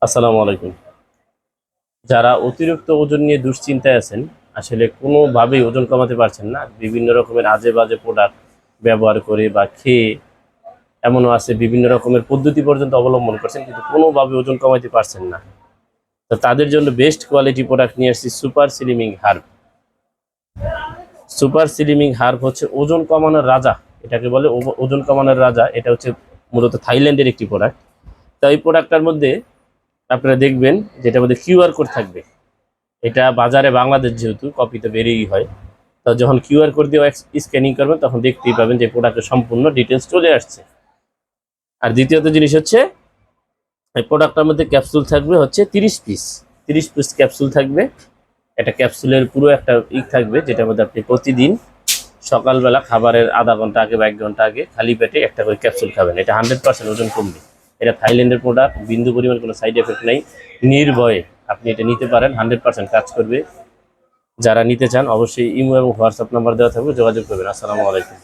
আসসালামু আলাইকুম। যারা অতিরিক্ত ওজন নিয়ে দুশ্চিন্তায় আছেন, আসলে কোনোভাবেই ওজন কমাতে পারছেন না, বিভিন্ন রকমের আজে বাজে প্রোডাক্ট ব্যবহার করে বা খেয়ে, এমনও আছে বিভিন্ন রকমের পদ্ধতি পর্যন্ত অবলম্বন করছেন কিন্তু কোনোভাবে ওজন কমাতে পারছেন না। তো তাদের জন্য বেস্ট কোয়ালিটি প্রোডাক্ট নিয়ে আসছি super slimming herb. Super slimming herb হচ্ছে ওজন কমানোর রাজা। এটাকে বলে ওজন কমানোর রাজা। এটা হচ্ছে মূলত থাইল্যান্ডের একটি প্রোডাক্ট। তো এই প্রোডাক্টটার মধ্যে আপনারা দেখবেন যেটার মধ্যে কিউআর কোড থাকবে। এটা বাজারে বাংলাদেশ যেহেতু কপিতে বেরিয়েই হয়, তো যখন কিউআর কোড দিয়ে স্ক্যানিং করবেন তখন দেখতেই পাবেন যে প্রোডাক্টের সম্পূর্ণ ডিটেলস চলে আসছে। আর দ্বিতীয়ত জিনিস হচ্ছে এই প্রোডাক্টটার মধ্যে ক্যাপসুল থাকবে হচ্ছে 30 পিস। 30 পিস ক্যাপসুল থাকবে। একটা ক্যাপসুলের পুরো একটা থাকবে, যেটার মধ্যে আপনি প্রতিদিন সকালবেলা খাবারের আধা ঘন্টা আগে বা 1 ঘন্টা আগে খালি পেটে একটা করে ক্যাপসুল খাবেন। এটা 100% ওজন কমবে। এটা থাইল্যান্ডের প্রোডাক্ট, বিন্দু পরিমাণ কোনো সাইড এফেক্ট নেই। নির্ভয়ে আপনি এটা নিতে পারেন, 100% কাজ করবে। যারা নিতে চান অবশ্যই ইমো এবং হোয়াটসঅ্যাপ নাম্বার দেওয়া থাকবে, যোগাযোগ করবেন। আসসালামু আলাইকুম।